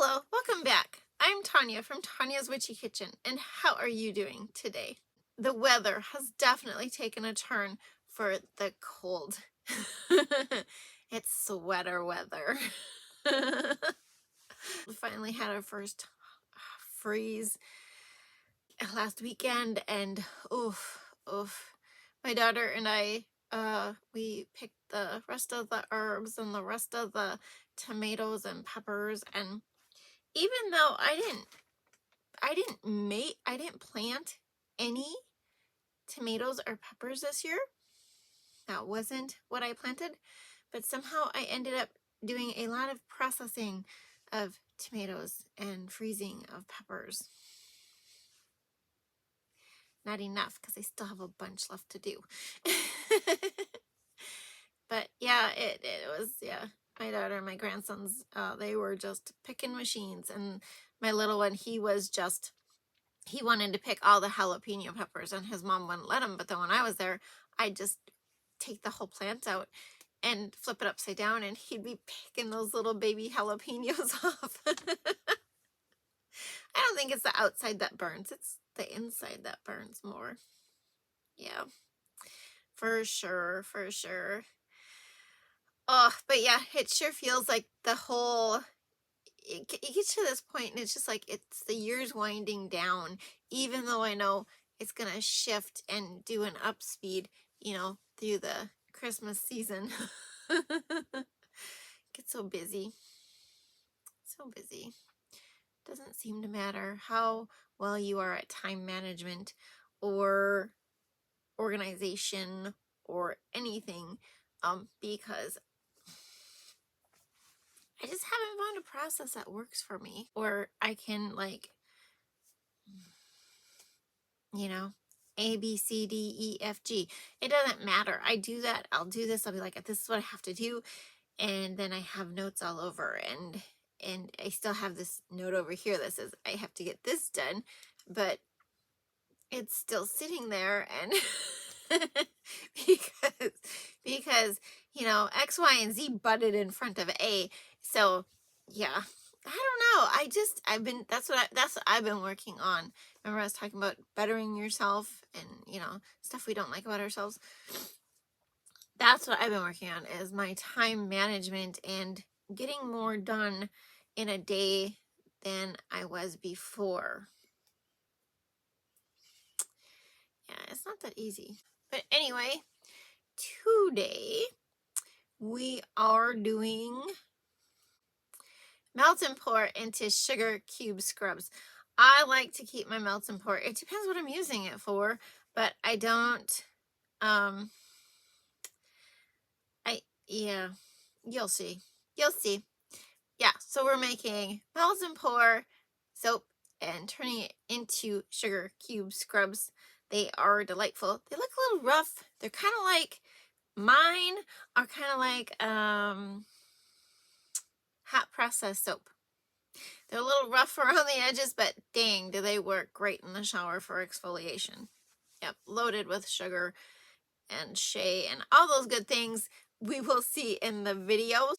Hello, welcome back. I'm Tonya from Tonya's Witchy Kitchen, and how are you doing today? The weather has definitely taken a turn for the cold. It's sweater weather. We finally had our first freeze last weekend, and oof. My daughter and I, we picked the rest of the herbs and the rest of the tomatoes and peppers, and even though I didn't plant any tomatoes or peppers this year. That wasn't what I planted, but somehow I ended up doing a lot of processing of tomatoes and freezing of peppers. Not enough, because I still have a bunch left to do. But yeah, it was, yeah. My daughter and my grandsons, they were just picking machines, and my little one, he wanted to pick all the jalapeno peppers, and his mom wouldn't let him. But then when I was there, I'd just take the whole plant out and flip it upside down, and he'd be picking those little baby jalapenos off. I don't think it's the outside that burns. It's the inside that burns more. Yeah, for sure. Oh, but yeah, it sure feels like the whole... It gets to this point, and it's just like it's the year's winding down, even though I know it's gonna shift and do an upspeed, through the Christmas season. Get so busy. Doesn't seem to matter how well you are at time management or organization or anything, because I just haven't found a process that works for me, or I can A, B, C, D, E, F, G. It doesn't matter. I do that. I'll do this. I'll be like, this is what I have to do. And then I have notes all over, and I still have this note over here that says I have to get this done, but it's still sitting there, and because X, Y, and Z butted in front of A. So yeah, I don't know. That's what I've been working on. Remember I was talking about bettering yourself and stuff we don't like about ourselves. That's what I've been working on, is my time management and getting more done in a day than I was before. Yeah, it's not that easy. But anyway, today we are doing melt and pour into sugar cube scrubs. I like to keep my melt and pour. It depends what I'm using it for, but I don't, yeah, you'll see. Yeah, so we're making melt and pour soap and turning it into sugar cube scrubs. They are delightful. They look a little rough. They're kind of like, mine are kind of like hot process soap. They're a little rough around the edges, but dang, do they work great in the shower for exfoliation. Yep, loaded with sugar and Shea and all those good things we will see in the video.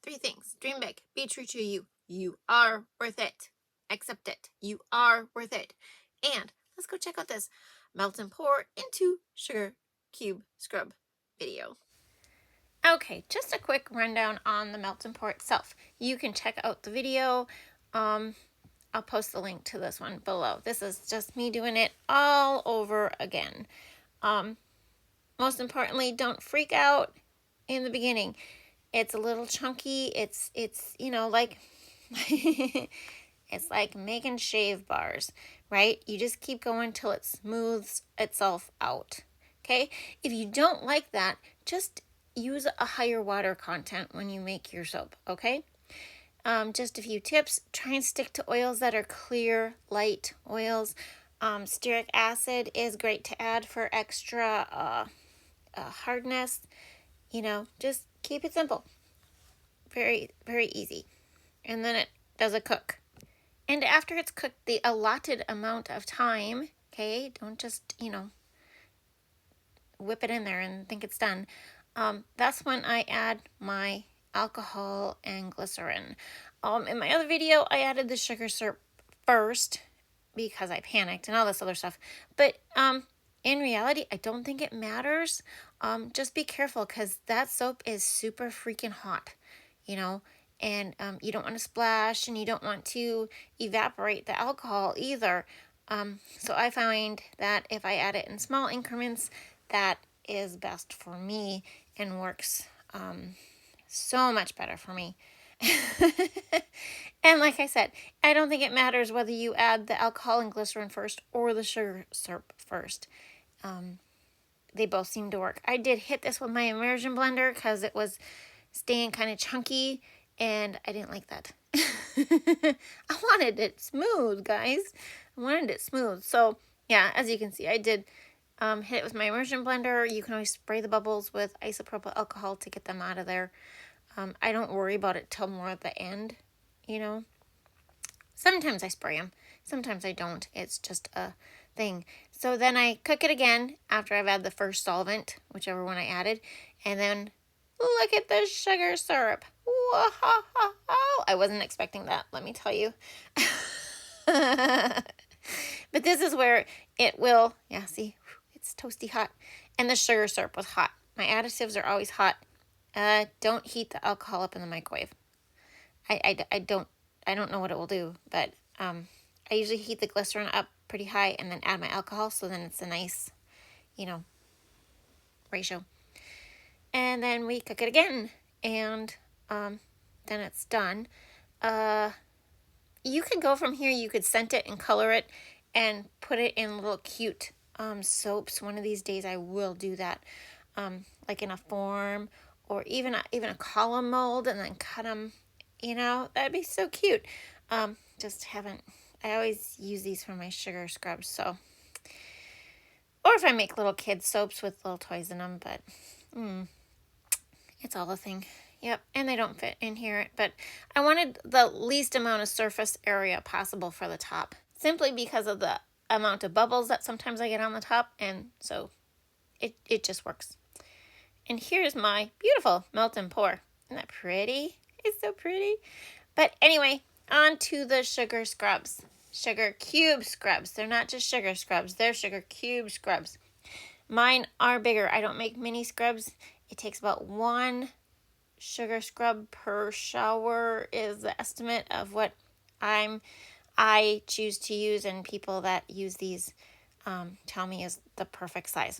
3 things. Dream big. Be true to you. You are worth it. Accept it. You are worth it. And let's go check out this melt and pour into sugar cube scrub video. Okay, just a quick rundown on the melt and pour itself. You can check out the video. I'll post the link to this one below. This is just me doing it all over again. Most importantly, don't freak out in the beginning. It's a little chunky. It's like it's like making shave bars, right? You just keep going till it smooths itself out. Okay? If you don't like that, just use a higher water content when you make your soap, okay? Just a few tips. Try and stick to oils that are clear, light oils. Stearic acid is great to add for extra hardness. Just keep it simple. Very, very easy. And then it does a cook. And after it's cooked the allotted amount of time, okay, don't just, whip it in there and think it's done. That's when I add my alcohol and glycerin. In my other video, I added the sugar syrup first because I panicked and all this other stuff. But in reality, I don't think it matters. Just be careful because that soap is super freaking hot, you know, and you don't want to splash and you don't want to evaporate the alcohol either. So I find that if I add it in small increments, that is best for me and works so much better for me. And like I said, I don't think it matters whether you add the alcohol and glycerin first or the sugar syrup first. They both seem to work. I did hit this with my immersion blender because it was staying kind of chunky and I didn't like that. I wanted it smooth, guys. I wanted it smooth. So yeah, as you can see, I did hit it with my immersion blender. You can always spray the bubbles with isopropyl alcohol to get them out of there. I don't worry about it till more at the end, you know. Sometimes I spray them. Sometimes I don't. It's just a thing. So then I cook it again after I've added the first solvent, whichever one I added. And then look at the sugar syrup. Whoa, I wasn't expecting that, let me tell you. But this is where it will, yeah, see, it's toasty hot. And the sugar syrup was hot. My additives are always hot. Don't heat the alcohol up in the microwave. I don't know what it will do, but I usually heat the glycerin up pretty high and then add my alcohol, so then it's a nice, you know, ratio. And then we cook it again, and then it's done. You could go from here, you could scent it and color it and put it in little cute soaps. One of these days I will do that, like in a form or even a column mold, and then cut them, you know, that'd be so cute. Just haven't, I always use these for my sugar scrubs, so, or if I make little kids soaps with little toys in them, but it's all a thing. Yep, and they don't fit in here, but I wanted the least amount of surface area possible for the top, simply because of the amount of bubbles that sometimes I get on the top, and so it just works. And here's my beautiful melt and pour. Isn't that pretty? It's so pretty. But anyway, on to the sugar scrubs. Sugar cube scrubs. They're not just sugar scrubs. They're sugar cube scrubs. Mine are bigger. I don't make mini scrubs. It takes about 1 sugar scrub per shower is the estimate of what I choose to use, and people that use these tell me is the perfect size.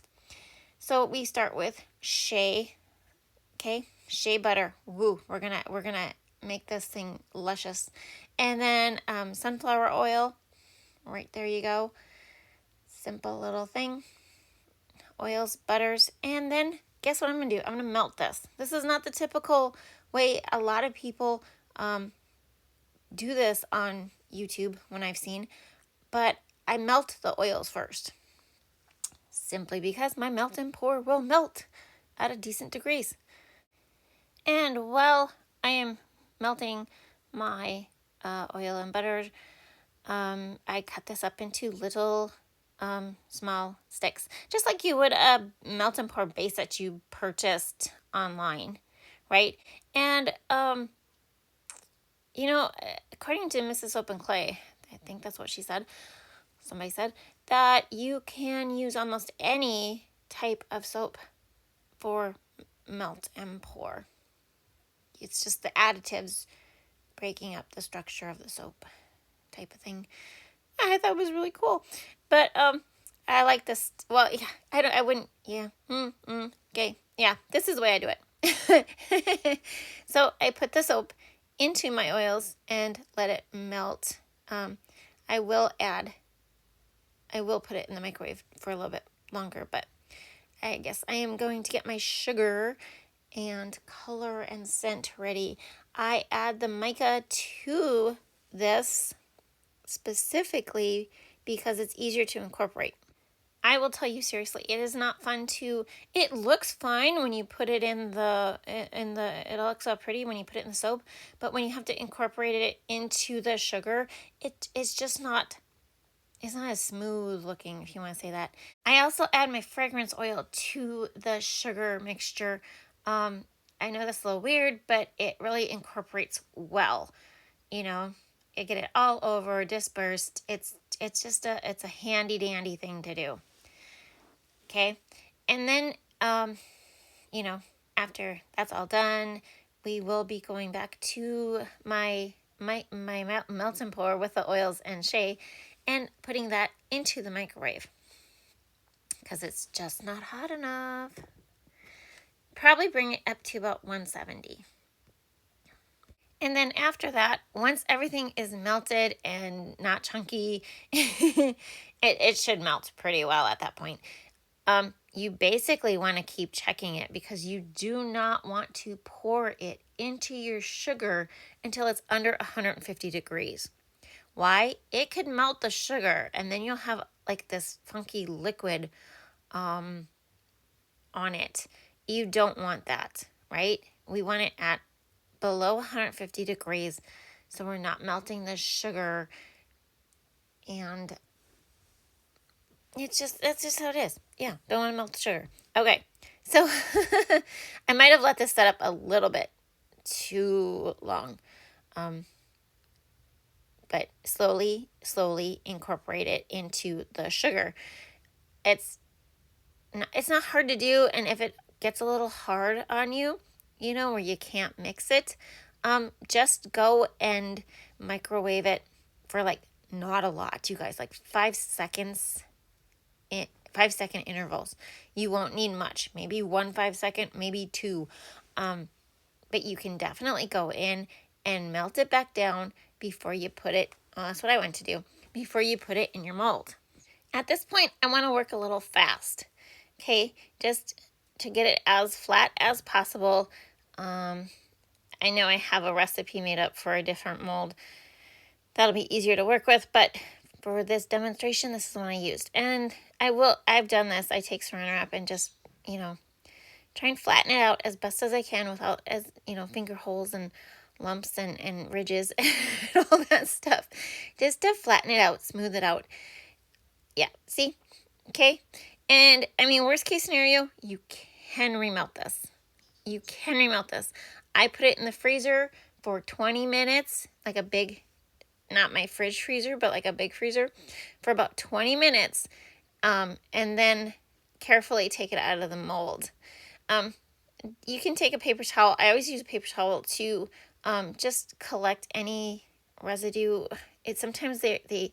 So we start with Shea, okay? Shea butter. Woo, we're gonna make this thing luscious. And then sunflower oil. Right there you go. Simple little thing. Oils, butters, and then guess what I'm gonna do? I'm gonna melt this. This is not the typical way a lot of people do this on YouTube when I've seen, but I melt the oils first. Simply because my melt and pour will melt at a decent degrees. And while I am melting my oil and butter, I cut this up into little small sticks, just like you would a melt and pour base that you purchased online, right? And you know, according to Mrs. Soap and Clay, I think that's what she said, somebody said, that you can use almost any type of soap for melt and pour. It's just the additives breaking up the structure of the soap type of thing. I thought it was really cool. But I like this. Well, yeah, I wouldn't, yeah. Okay, yeah, this is the way I do it. So I put the soap into my oils and let it melt. I will put it in the microwave for a little bit longer, but I guess I am going to get my sugar and color and scent ready. I add the mica to this specifically because it's easier to incorporate. I will tell you seriously, it is not fun to, it looks fine when you put it it looks so pretty when you put it in the soap, but when you have to incorporate it into the sugar, it's just not, it's not as smooth looking, if you want to say that. I also add my fragrance oil to the sugar mixture. I know that's a little weird, but it really incorporates well. you know, you get it all over, dispersed. It's just it's a handy dandy thing to do. Okay. And then, you know, after that's all done, we will be going back to my melt and pour with the oils and Shea and putting that into the microwave because it's just not hot enough. Probably bring it up to about 170. And then after that, once everything is melted and not chunky, it should melt pretty well at that point. You basically want to keep checking it because you do not want to pour it into your sugar until it's under 150 degrees. Why? It could melt the sugar and then you'll have like this funky liquid on it. You don't want that, right? We want it at below 150 degrees so we're not melting the sugar, and that's just how it is. Yeah, don't want to melt the sugar. Okay, so I might have let this set up a little bit too long, but slowly incorporate it into the sugar. It's not hard to do, and if it gets a little hard on you, you know, where you can't mix it, just go and microwave it for like not a lot, you guys, like 5 seconds. 5-second intervals. You won't need much. Maybe 1 5-second, maybe 2. But you can definitely go in and melt it back down before you put it. That's what I want to do. Before you put it in your mold. At this point, I want to work a little fast. Okay, just to get it as flat as possible. I know I have a recipe made up for a different mold. That'll be easier to work with, but for this demonstration, this is the one I used. And I've done this. I take saran wrap and just, you know, try and flatten it out as best as I can without, finger holes and lumps and ridges and all that stuff. Just to flatten it out, smooth it out. Yeah, see? Okay? And, I mean, worst case scenario, you can remelt this. You can remelt this. I put it in the freezer for 20 minutes, like a big, not my fridge freezer, but like a big freezer, for about 20 minutes, and then carefully take it out of the mold. You can take a paper towel. I always use a paper towel to just collect any residue. Sometimes I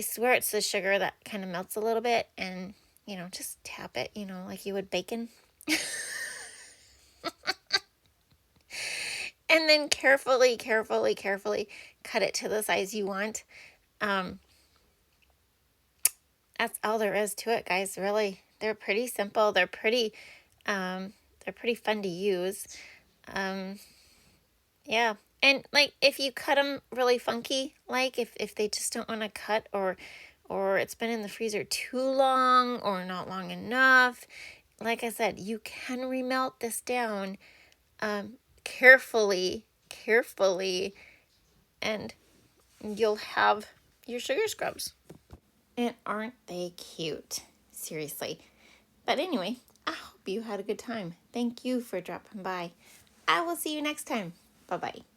swear it's the sugar that kind of melts a little bit, and, you know, just tap it, you know, like you would bacon. And then carefully cut it to the size you want. That's all there is to it, guys. Really, they're pretty simple. They're pretty fun to use. Yeah. And like if you cut them really funky, like if they just don't want to cut, or it's been in the freezer too long or not long enough, like I said, you can remelt this down carefully, and you'll have your sugar scrubs. And aren't they cute? Seriously. But anyway, I hope you had a good time. Thank you for dropping by. I will see you next time. Bye-bye.